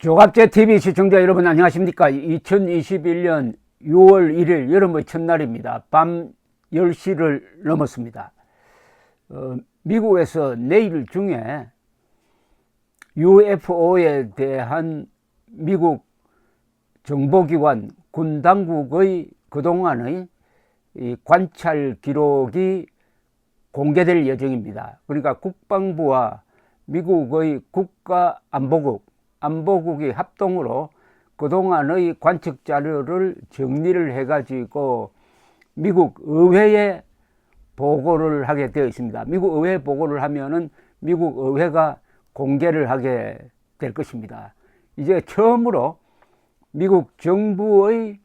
조갑제 TV 시청자 여러분 안녕하십니까? 2021년 6월 1일 여름의 첫날입니다. 밤 10시를 넘었습니다. 미국에서 내일 중에 UFO에 대한 미국 정보기관 군 당국의 그동안의 이 관찰 기록이 공개될 예정입니다. 그러니까 국방부와 미국의 안보국이 합동으로 그동안의 관측 자료를 정리를 해가지고 미국 의회에 보고를 하게 되어 있습니다. 미국 의회에 보고를 하면은 미국 의회가 공개를 하게 될 것입니다. 이제 처음으로 미국 정부의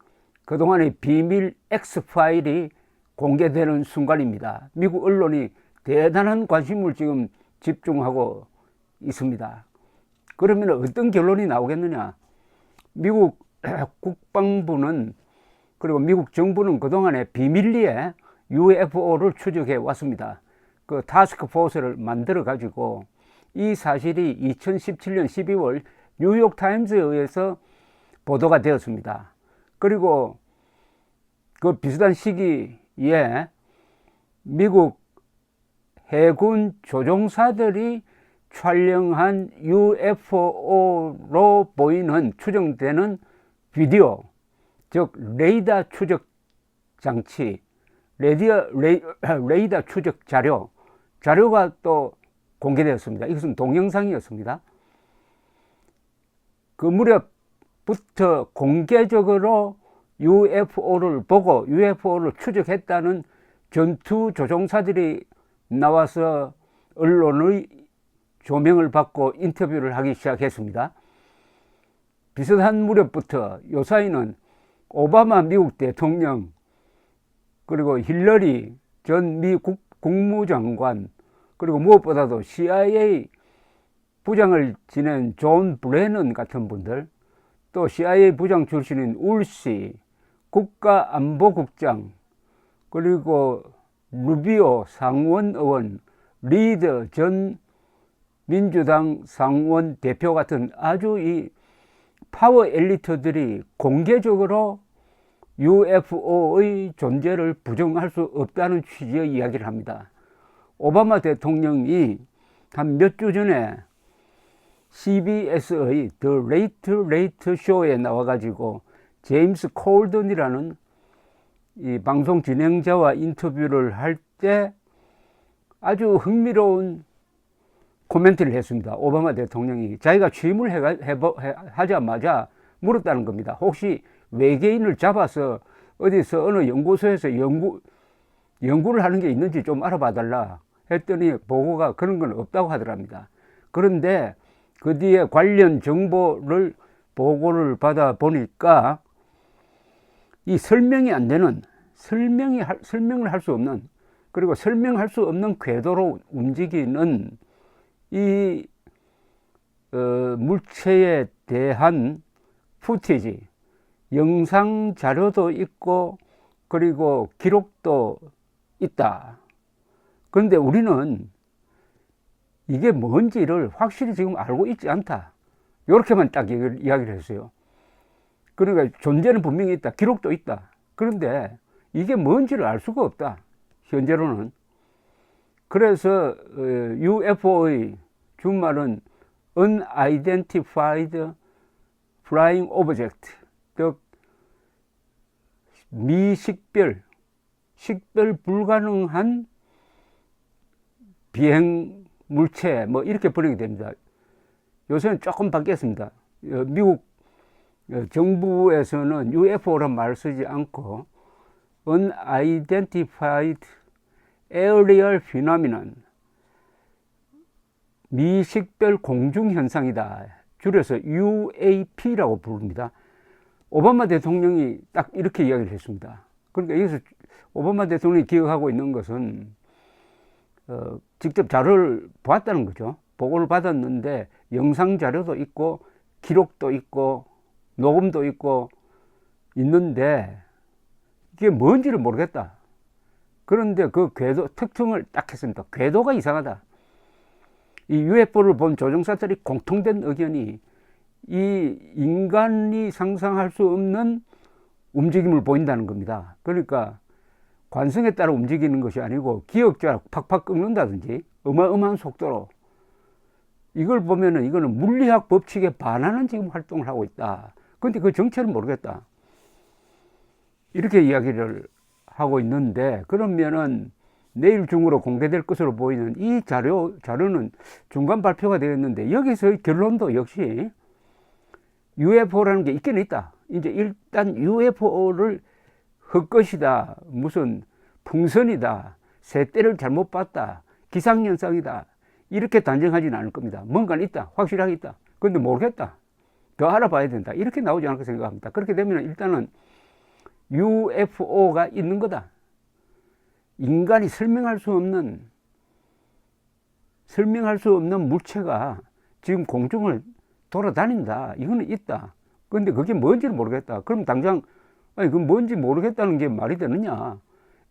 그동안의 비밀 X파일이 공개되는 순간입니다. 미국 언론이 대단한 관심을 지금 집중하고 있습니다. 그러면 어떤 결론이 나오겠느냐? 미국 국방부는 그리고 미국 정부는 그동안에 비밀리에 UFO를 추적해 왔습니다. 그 타스크 포스를 만들어 가지고 이 사실이 2017년 12월 뉴욕 타임스에 의해서 보도가 되었습니다. 그리고 그 비슷한 시기에 미국 해군 조종사들이 촬영한 UFO로 보이는 추정되는 비디오, 즉 레이더 추적 장치, 레이더 추적 자료가 또 공개되었습니다. 이것은 동영상이었습니다. 그 무렵부터 공개적으로 UFO를 보고 UFO를 추적했다는 전투 조종사들이 나와서 언론의 조명을 받고 인터뷰를 하기 시작했습니다. 비슷한 무렵부터 요사이는 오바마 미국 대통령 그리고 힐러리 전 미국 국무장관 그리고 무엇보다도 CIA 부장을 지낸 존 브래넌 같은 분들, 또 CIA 부장 출신인 울시 국가안보국장, 그리고 루비오 상원의원, 리드 전 민주당 상원 대표 같은 아주 이 파워 엘리트들이 공개적으로 UFO의 존재를 부정할 수 없다는 취지의 이야기를 합니다. 오바마 대통령이 한 몇 주 전에 CBS의 The Late Late Show에 나와가지고 제임스 콜던이라는 이 방송 진행자와 인터뷰를 할 때 아주 흥미로운 코멘트를 했습니다. 오바마 대통령이 자기가 취임을 하자마자 물었다는 겁니다. 혹시 외계인을 잡아서 어디서 어느 연구소에서 연구를 하는 게 있는지 좀 알아봐 달라 했더니 보고가 그런 건 없다고 하더랍니다. 그런데 그 뒤에 관련 정보를 보고를 받아 보니까 이 설명이 안 되는, 설명을 할 수 없는, 그리고 설명할 수 없는 궤도로 움직이는 이 물체에 대한 푸티지, 영상 자료도 있고 그리고 기록도 있다. 그런데 우리는 이게 뭔지를 확실히 지금 알고 있지 않다. 이렇게만 딱 이야기를 했어요. 그러니까 존재는 분명히 있다. 기록도 있다. 그런데 이게 뭔지를 알 수가 없다. 현재로는. 그래서 UFO의 준말은 Unidentified Flying Object, 즉 식별 불가능한 비행 물체, 뭐 이렇게 번역이 됩니다. 요새는 조금 바뀌었습니다. 미국 정부에서는 UFO란 말을 쓰지 않고 Unidentified Aerial Phenomenon, 미식별 공중현상이다. 줄여서 UAP라고 부릅니다. 오바마 대통령이 딱 이렇게 이야기를 했습니다. 그러니까 여기서 오바마 대통령이 기억하고 있는 것은 직접 자료를 보았다는 거죠. 보고를 받았는데 영상 자료도 있고 기록도 있고 녹음도 있고 있는데 이게 뭔지를 모르겠다. 그런데 그 궤도 특징을 딱 했습니다. 궤도가 이상하다. 이 UFO를 본 조종사들이 공통된 의견이 이 인간이 상상할 수 없는 움직임을 보인다는 겁니다. 그러니까 관성에 따라 움직이는 것이 아니고 기역자 팍팍 꺾는다든지 어마어마한 속도로, 이걸 보면은 이거는 물리학 법칙에 반하는 지금 활동을 하고 있다. 그런데 그 정체를 모르겠다. 이렇게 이야기를 하고 있는데, 그러면은 내일 중으로 공개될 것으로 보이는 이 자료는 중간 발표가 되었는데, 여기서의 결론도 역시 UFO라는 게 있긴 있다. 이제 일단 UFO를 헛것이다, 무슨 풍선이다, 새떼를 잘못 봤다, 기상현상이다, 이렇게 단정하지는 않을 겁니다. 뭔가는 있다, 확실하게 있다. 그런데 모르겠다, 더 알아봐야 된다, 이렇게 나오지 않을까 생각합니다. 그렇게 되면 일단은 UFO가 있는 거다. 인간이 설명할 수 없는 물체가 지금 공중을 돌아다닌다. 이거는 있다. 그런데 그게 뭔지를 모르겠다. 그럼 당장, 아니, 그 뭔지 모르겠다는 게 말이 되느냐.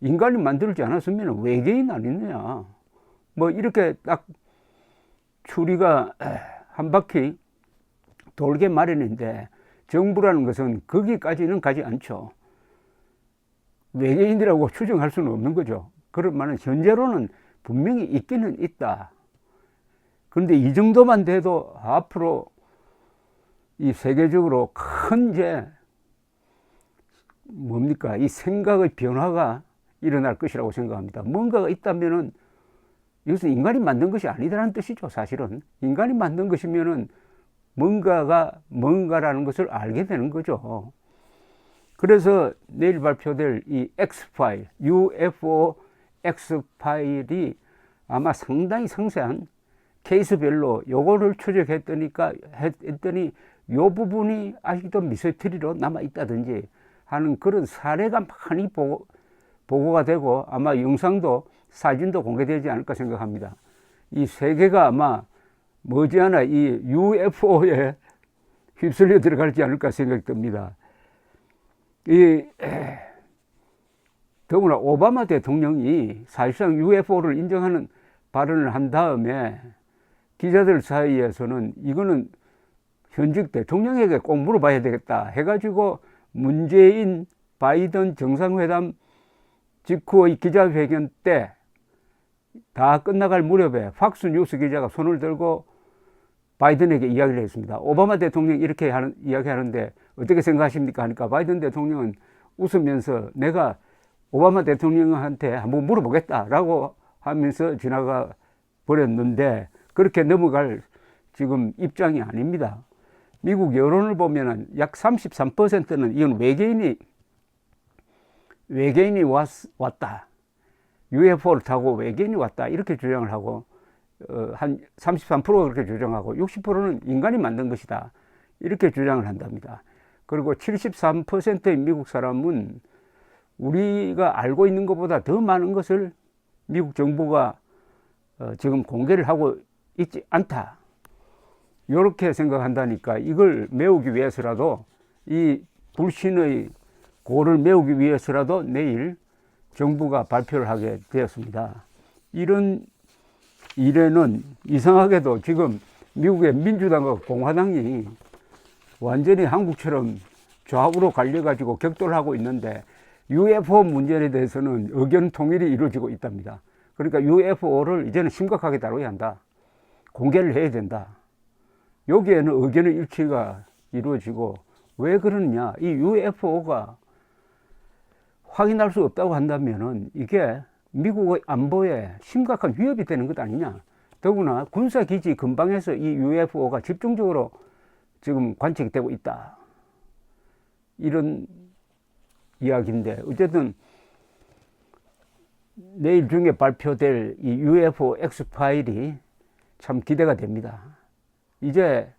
인간이 만들지 않았으면 외계인 아니느냐. 뭐 이렇게 딱 추리가 한 바퀴 돌게 마련인데, 정부라는 것은 거기까지는 가지 않죠. 외계인이라고 추정할 수는 없는 거죠. 그렇지만 현재로는 분명히 있기는 있다. 그런데 이 정도만 돼도 앞으로 이 세계적으로 큰 이제 뭡니까, 이 생각의 변화가 일어날 것이라고 생각합니다. 뭔가가 있다면은 이것은 인간이 만든 것이 아니다라는 뜻이죠. 사실은 인간이 만든 것이면은 뭔가라는 것을 알게 되는 거죠. 그래서 내일 발표될 이 X파일, UFO X파일이 아마 상당히 상세한 케이스별로 요거를 추적했더니 요 부분이 아직도 미스터리로 남아있다든지 하는 그런 사례가 많이 보고가 되고, 아마 영상도 사진도 공개되지 않을까 생각합니다. 이 세계가 아마 머지않아 이 UFO에 휩쓸려 들어갈지 않을까 생각이 듭니다. 더구나 오바마 대통령이 사실상 UFO를 인정하는 발언을 한 다음에 기자들 사이에서는 이거는 현직 대통령에게 꼭 물어봐야 되겠다 해가지고, 문재인 바이든 정상회담 직후의 기자회견 때 다 끝나갈 무렵에 팍스뉴스 기자가 손을 들고 바이든에게 이야기를 했습니다. 오바마 대통령이 이렇게 이야기하는데 어떻게 생각하십니까 하니까, 바이든 대통령은 웃으면서 내가 오바마 대통령한테 한번 물어보겠다라고 하면서 지나가 버렸는데, 그렇게 넘어갈 지금 입장이 아닙니다. 미국 여론을 보면은 약 33%는 이건 외계인이 왔다, UFO를 타고 외계인이 왔다, 이렇게 주장을 하고, 한 33%가 그렇게 주장하고, 60%는 인간이 만든 것이다, 이렇게 주장을 한답니다. 그리고 73%의 미국 사람은 우리가 알고 있는 것보다 더 많은 것을 미국 정부가 지금 공개를 하고 있지 않다, 이렇게 생각한다니까, 이걸 메우기 위해서라도, 이 불신의 고를 메우기 위해서라도 내일 정부가 발표를 하게 되었습니다. 이런 일에는 이상하게도 지금 미국의 민주당과 공화당이 완전히 한국처럼 좌우로 갈려가지고 격돌을 하고 있는데, UFO 문제에 대해서는 의견 통일이 이루어지고 있답니다. 그러니까 UFO를 이제는 심각하게 다뤄야 한다, 공개를 해야 된다. 여기에는 의견의 일치가 이루어지고, 왜 그러느냐, 이 UFO가 확인할 수 없다고 한다면은 이게 미국의 안보에 심각한 위협이 되는 것 아니냐. 더구나 군사기지 근방에서 이 UFO가 집중적으로 지금 관측이 되고 있다, 이런 이야기인데, 어쨌든 내일 중에 발표될 이 UFO X파일이 참 기대가 됩니다. 이제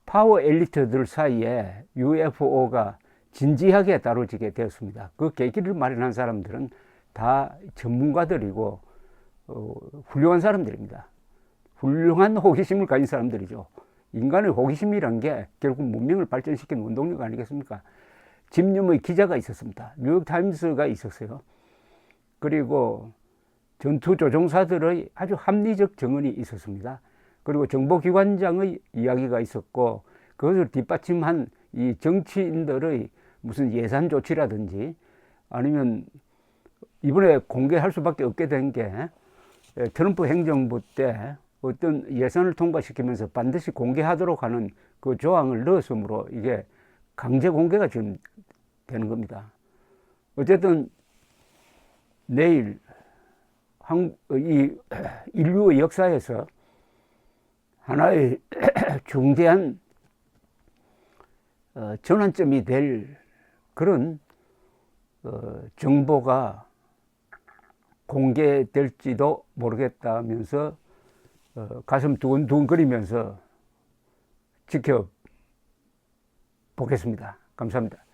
파워 엘리트들 사이에 UFO가 진지하게 다뤄지게 되었습니다. 그 계기를 마련한 사람들은 다 전문가들이고 훌륭한 사람들입니다. 훌륭한 호기심을 가진 사람들이죠. 인간의 호기심이란 게 결국 문명을 발전시키는 원동력 아니겠습니까? 집념의 기자가 있었습니다. 뉴욕타임스가 있었어요. 그리고 전투조종사들의 아주 합리적 증언이 있었습니다. 그리고 정보기관장의 이야기가 있었고, 그것을 뒷받침한 이 정치인들의 무슨 예산 조치라든지 아니면 이번에 공개할 수밖에 없게 된 게 트럼프 행정부 때 어떤 예산을 통과시키면서 반드시 공개하도록 하는 그 조항을 넣었으므로 이게 강제 공개가 지금 되는 겁니다. 어쨌든 내일 이 인류의 역사에서 하나의 중대한 전환점이 될 그런 정보가 공개될지도 모르겠다면서 가슴 두근두근거리면서 지켜보겠습니다. 감사합니다.